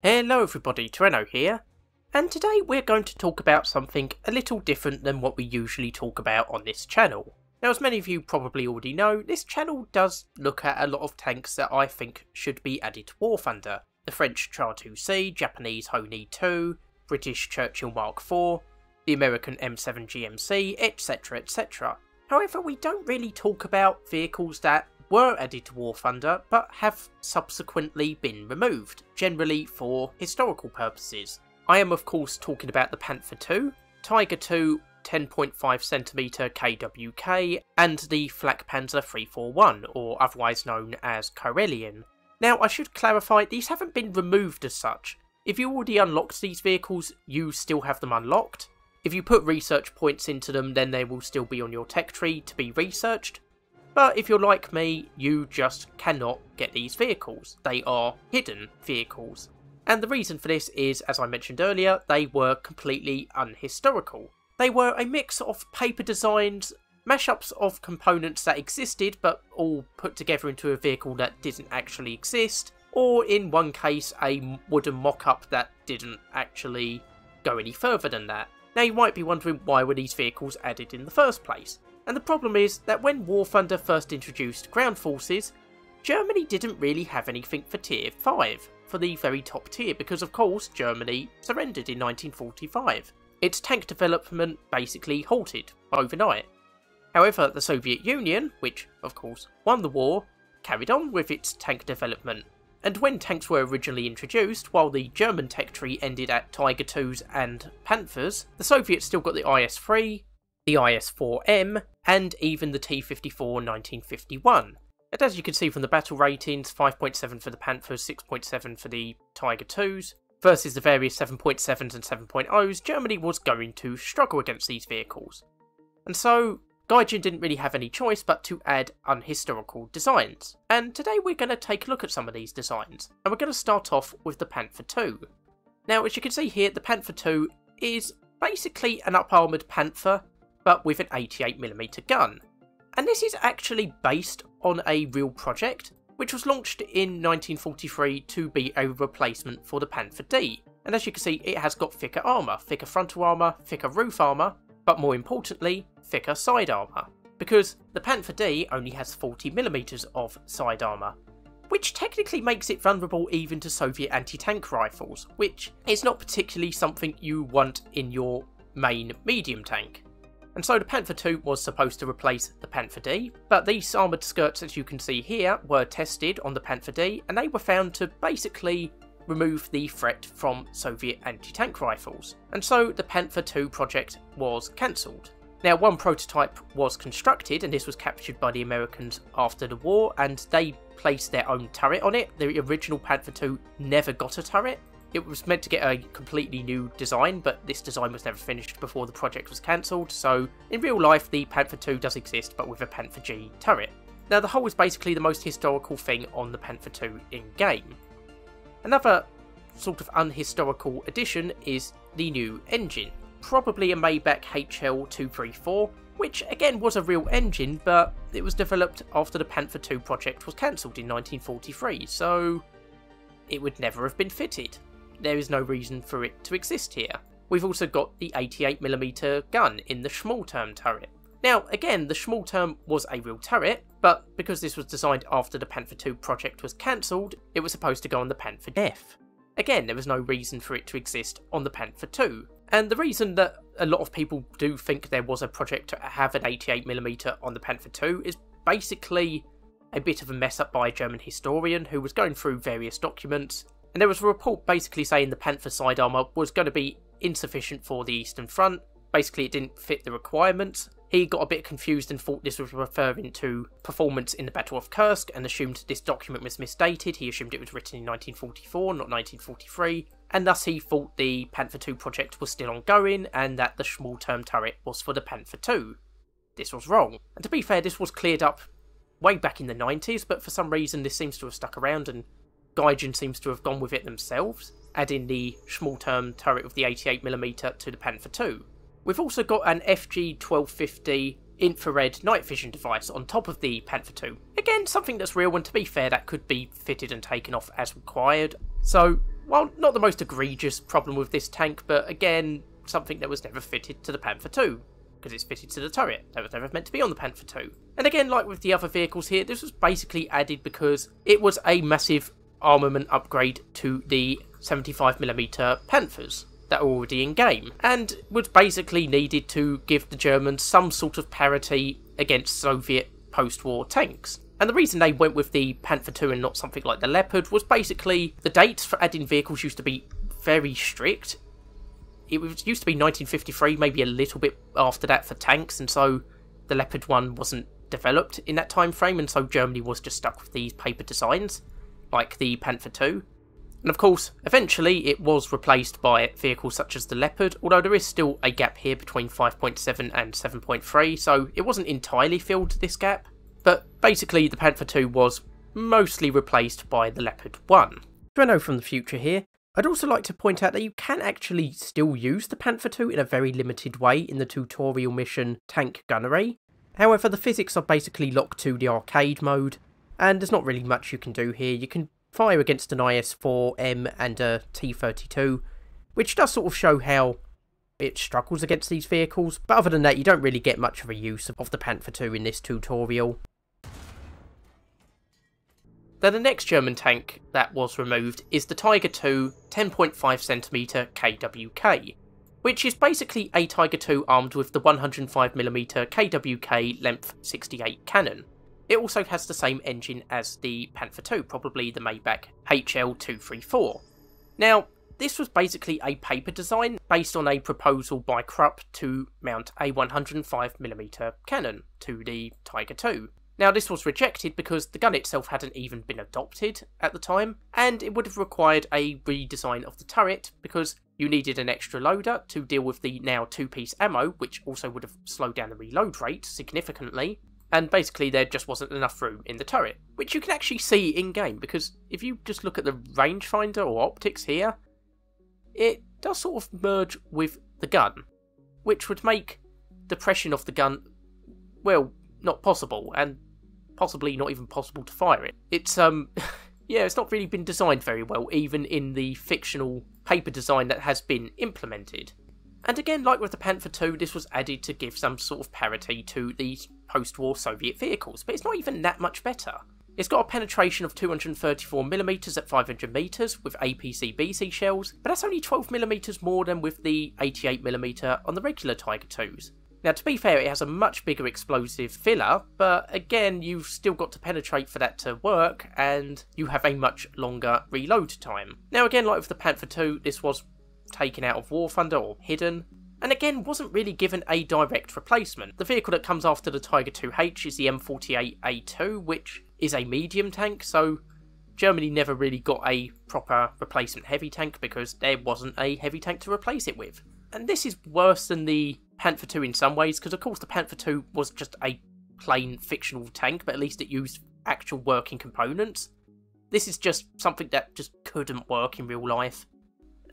Hello everybody, Toreno here, and today we're going to talk about something a little different than what we usually talk about on this channel. Now, as many of you probably already know, this channel does look at a lot of tanks that I think should be added to War Thunder. The French Char 2C, Japanese Honi 2, British Churchill Mark 4, the American M7 GMC, etc, etc. However, we don't really talk about vehicles that were added to War Thunder but have subsequently been removed, generally for historical purposes. I am of course talking about the Panther II, Tiger II 10.5cm KWK, and the Flak Panzer 341, or otherwise known as Karelian. Now, I should clarify, these haven't been removed as such. If you already unlocked these vehicles, you still have them unlocked. If you put research points into them, then they will still be on your tech tree to be researched. But if you're like me, you just cannot get these vehicles. They are hidden vehicles. And the reason for this is, as I mentioned earlier, they were completely unhistorical. They were a mix of paper designs, mashups of components that existed but all put together into a vehicle that didn't actually exist, or in one case a wooden mock-up that didn't actually go any further than that. Now you might be wondering, why were these vehicles added in the first place? And the problem is that when War Thunder first introduced ground forces, Germany didn't really have anything for tier 5, for the very top tier, because of course Germany surrendered in 1945. Its tank development basically halted overnight. However, the Soviet Union, which of course won the war, carried on with its tank development. And when tanks were originally introduced, while the German tech tree ended at Tiger IIs and Panthers, the Soviets still got the IS-3, the IS-4M, and even the T-54 1951. And as you can see from the battle ratings, 5.7 for the Panthers, 6.7 for the Tiger IIs, versus the various 7.7s and 7.0s, Germany was going to struggle against these vehicles. And so, Gaijin didn't really have any choice but to add unhistorical designs. And today we're going to take a look at some of these designs, and we're going to start off with the Panther II. Now, as you can see here, the Panther II is basically an up-armoured Panther, but with an 88mm gun. And this is actually based on a real project, which was launched in 1943 to be a replacement for the Panther D. And as you can see, it has got thicker armour, thicker frontal armour, thicker roof armour, but more importantly, thicker side armour. Because the Panther D only has 40mm of side armour, which technically makes it vulnerable even to Soviet anti-tank rifles, which is not particularly something you want in your main medium tank. And so the Panther II was supposed to replace the Panther D, but these armoured skirts, as you can see here, were tested on the Panther D, and they were found to basically remove the threat from Soviet anti-tank rifles. And so the Panther II project was cancelled. Now, one prototype was constructed, and this was captured by the Americans after the war, and they placed their own turret on it. The original Panther II never got a turret. It was meant to get a completely new design, but this design was never finished before the project was cancelled, so in real life the Panther II does exist, but with a Panther G turret. Now, the hull is basically the most historical thing on the Panther II in-game. Another sort of unhistorical addition is the new engine, probably a Maybach HL234, which again was a real engine, but it was developed after the Panther II project was cancelled in 1943, so it would never have been fitted. There is no reason for it to exist here. We've also got the 88mm gun in the Schmalturm turret. Now, again, the Schmalturm was a real turret, but because this was designed after the Panther II project was cancelled, it was supposed to go on the Panther F. Again, there was no reason for it to exist on the Panther II. And the reason that a lot of people do think there was a project to have an 88mm on the Panther II is basically a bit of a mess up by a German historian who was going through various documents. And there was a report basically saying the Panther side armour was going to be insufficient for the Eastern Front. Basically, it didn't fit the requirements. He got a bit confused and thought this was referring to performance in the Battle of Kursk and assumed this document was misdated. He assumed it was written in 1944, not 1943. And thus he thought the Panther II project was still ongoing and that the Schmalturm turret was for the Panther II. This was wrong. And to be fair, this was cleared up way back in the 90s, but for some reason this seems to have stuck around and Gaijin seems to have gone with it themselves, adding the Schmalturm turret of the 88mm to the Panther II. We've also got an FG-1250 infrared night vision device on top of the Panther II. Again, something that's real, and to be fair, that could be fitted and taken off as required. So while not the most egregious problem with this tank, but again, something that was never fitted to the Panther II, because it's fitted to the turret. That was never meant to be on the Panther II. And again, like with the other vehicles here, this was basically added because it was a massive armament upgrade to the 75mm Panthers that were already in game, and was basically needed to give the Germans some sort of parity against Soviet post-war tanks. And the reason they went with the Panther II and not something like the Leopard was basically the dates for adding vehicles used to be very strict. It used to be 1953, maybe a little bit after that for tanks, and so the Leopard 1 wasn't developed in that time frame, and so Germany was just stuck with these paper designs, like the Panther II. And of course, eventually it was replaced by vehicles such as the Leopard, although there is still a gap here between 5.7 and 7.3, so it wasn't entirely filled, this gap. But basically the Panther II was mostly replaced by the Leopard 1. Renault from the future here. I'd also like to point out that you can actually still use the Panther II in a very limited way in the tutorial mission Tank Gunnery. However, the physics are basically locked to the arcade mode, and there's not really much you can do here. You can fire against an IS-4M and a T-32, which does sort of show how it struggles against these vehicles, but other than that you don't really get much of a use of the Panther II in this tutorial. Then the next German tank that was removed is the Tiger II 10.5cm KWK, which is basically a Tiger II armed with the 105mm KWK length 68 cannon. It also has the same engine as the Panther II, probably the Maybach HL234. Now, this was basically a paper design based on a proposal by Krupp to mount a 105mm cannon to the Tiger II. Now, this was rejected because the gun itself hadn't even been adopted at the time, and it would have required a redesign of the turret because you needed an extra loader to deal with the now two-piece ammo, which also would have slowed down the reload rate significantly. And basically there just wasn't enough room in the turret, which you can actually see in-game, because if you just look at the rangefinder or optics here, it does sort of merge with the gun, which would make depression of the gun, well, not possible, and possibly not even possible to fire it. It's, yeah, it's not really been designed very well, even in the fictional paper design that has been implemented. And again, like with the Panther II, this was added to give some sort of parity to these post-war Soviet vehicles, but it's not even that much better. It's got a penetration of 234mm at 500 metres with APC-BC shells, but that's only 12mm more than with the 88mm on the regular Tiger IIs. Now, to be fair, it has a much bigger explosive filler, but again, you've still got to penetrate for that to work, and you have a much longer reload time. Now again, like with the Panther II, this was taken out of War Thunder or hidden, and again wasn't really given a direct replacement. The vehicle that comes after the Tiger IIH is the M48A2, which is a medium tank, so Germany never really got a proper replacement heavy tank because there wasn't a heavy tank to replace it with. And this is worse than the Panther II in some ways, because of course the Panther II was just a plain fictional tank, but at least it used actual working components. This is just something that just couldn't work in real life.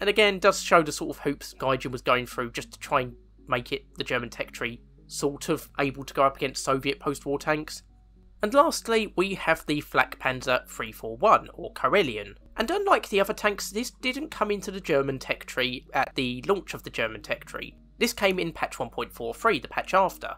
And again, does show the sort of hoops Gaijin was going through just to try and make it, the German tech tree, sort of able to go up against Soviet post-war tanks. And lastly, we have the Flak Panzer 341, or Karelian. And unlike the other tanks, this didn't come into the German tech tree at the launch of the German tech tree. This came in patch 1.43, the patch after,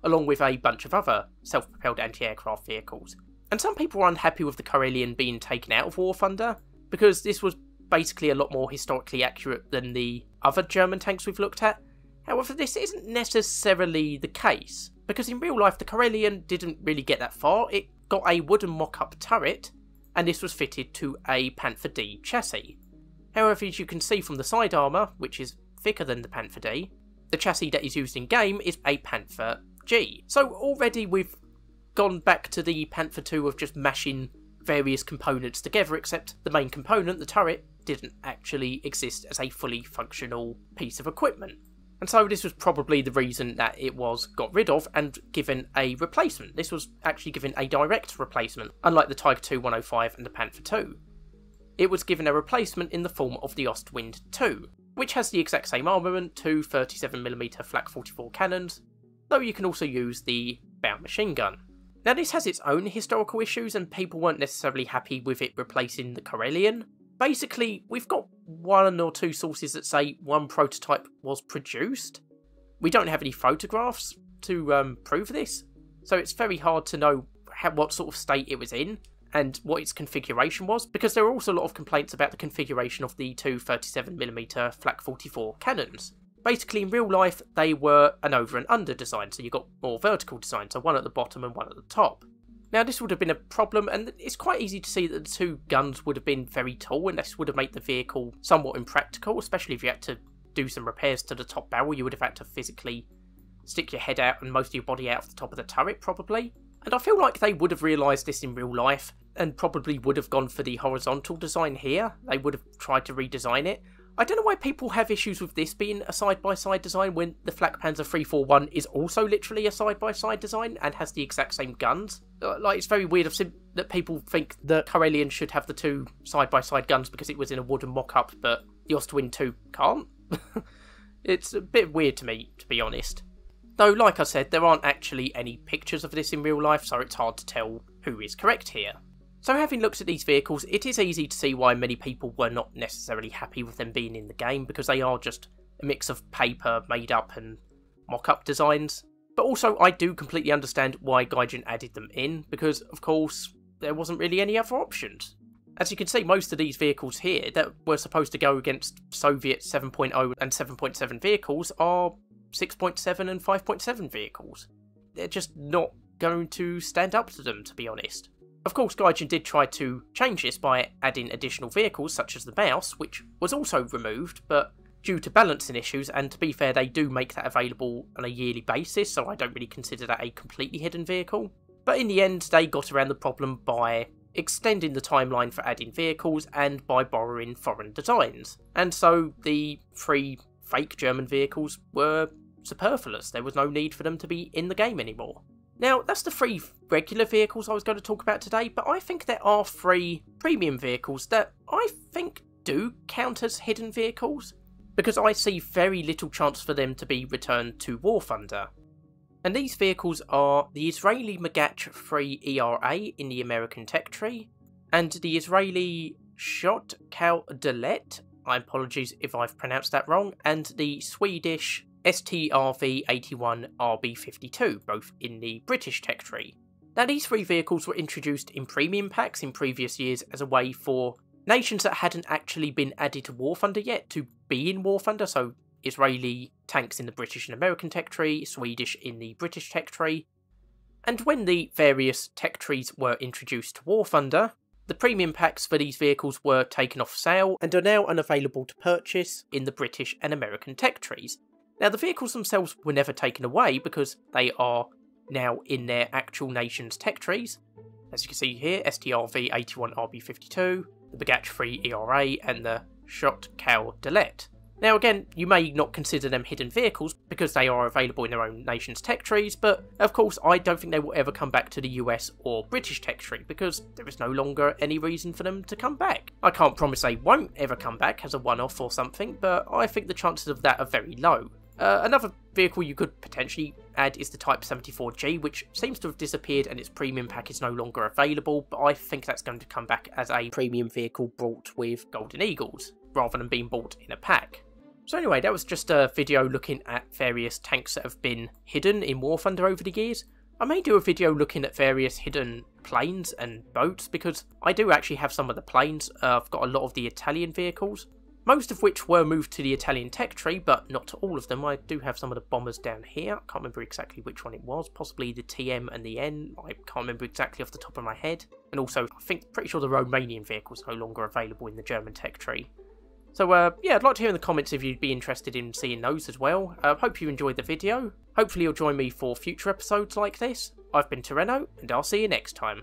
along with a bunch of other self-propelled anti-aircraft vehicles. And some people were unhappy with the Karelian being taken out of War Thunder, because this was basically a lot more historically accurate than the other German tanks we've looked at. However, this isn't necessarily the case, because in real life the Karelian didn't really get that far. It got a wooden mock-up turret, and this was fitted to a Panther D chassis. However, as you can see from the side armour, which is thicker than the Panther D, the chassis that is used in game is a Panther G. So already we've gone back to the Panther II of just mashing various components together, except the main component, the turret, didn't actually exist as a fully functional piece of equipment. And so this was probably the reason that it was got rid of and given a replacement. This was actually given a direct replacement, unlike the Tiger II 105 and the Panther II. It was given a replacement in the form of the Ostwind II, which has the exact same armament, two 37mm Flak 44 cannons, though you can also use the bound machine gun. Now this has its own historical issues, and people weren't necessarily happy with it replacing the Karelian, Basically, we've got 1 or 2 sources that say one prototype was produced. We don't have any photographs to prove this, so it's very hard to know what sort of state it was in and what its configuration was, because there are also a lot of complaints about the configuration of the two 37mm Flak 44 cannons. Basically, in real life, they were an over and under design, so you got more vertical design, so one at the bottom and one at the top. Now, this would have been a problem, and it's quite easy to see that the 2 guns would have been very tall, and this would have made the vehicle somewhat impractical, especially if you had to do some repairs to the top barrel. You would have had to physically stick your head out and most of your body out of the top of the turret, probably. And I feel like they would have realised this in real life, and probably would have gone for the horizontal design here. They would have tried to redesign it. I don't know why people have issues with this being a side-by-side design when the Flak Panzer 341 is also literally a side-by-side design and has the exact same guns. Like, it's very weird that people think the Karelian should have the 2 side-by-side guns because it was in a wooden mock-up, but the Ostwind 2 can't. It's a bit weird to me, to be honest. Though, like I said, there aren't actually any pictures of this in real life, so it's hard to tell who is correct here. So having looked at these vehicles, it is easy to see why many people were not necessarily happy with them being in the game, because they are just a mix of paper, made up and mock-up designs. But also, I do completely understand why Gaijin added them in, because, of course, there wasn't really any other options. As you can see, most of these vehicles here that were supposed to go against Soviet 7.0 and 7.7 vehicles are 6.7 and 5.7 vehicles. They're just not going to stand up to them, to be honest. Of course, Gaijin did try to change this by adding additional vehicles such as the Maus, which was also removed, but due to balancing issues, and to be fair, they do make that available on a yearly basis, so I don't really consider that a completely hidden vehicle. But in the end, they got around the problem by extending the timeline for adding vehicles and by borrowing foreign designs. And so the 3 fake German vehicles were superfluous. There was no need for them to be in the game anymore. Now, that's the 3 regular vehicles I was going to talk about today, but I think there are 3 premium vehicles that I think do count as hidden vehicles, because I see very little chance for them to be returned to War Thunder. And these vehicles are the Israeli Magach 3 ERA in the American tech tree, and the Israeli Shot Kal Delet, my apologies if I've pronounced that wrong, and the Swedish STRV-81 RB52, both in the British tech tree. Now, these 3 vehicles were introduced in premium packs in previous years as a way for nations that hadn't actually been added to War Thunder yet to be in War Thunder, so Israeli tanks in the British and American tech tree, Swedish in the British tech tree. And when the various tech trees were introduced to War Thunder, the premium packs for these vehicles were taken off sale and are now unavailable to purchase in the British and American tech trees. Now, the vehicles themselves were never taken away because they are now in their actual nation's tech trees. As you can see here, STRV-81 RB52, the Magach 3 ERA, and the Shot Kal Delet. Now again, you may not consider them hidden vehicles because they are available in their own nation's tech trees, but of course I don't think they will ever come back to the US or British tech tree because there is no longer any reason for them to come back. I can't promise they won't ever come back as a one-off or something, but I think the chances of that are very low. Another vehicle you could potentially add is the Type 74G, which seems to have disappeared and its premium pack is no longer available, but I think that's going to come back as a premium vehicle brought with Golden Eagles, rather than being bought in a pack. So anyway, that was just a video looking at various tanks that have been hidden in War Thunder over the years. I may do a video looking at various hidden planes and boats, because I do actually have some of the planes. I've got a lot of the Italian vehicles, most of which were moved to the Italian tech tree, but not all of them. I do have some of the bombers down here. I can't remember exactly which one it was, possibly the TM and the N. I can't remember exactly off the top of my head. And also, pretty sure the Romanian vehicle is no longer available in the German tech tree. So yeah, I'd like to hear in the comments if you'd be interested in seeing those as well. Hope you enjoyed the video. Hopefully you'll join me for future episodes like this. I've been Terreno, and I'll see you next time.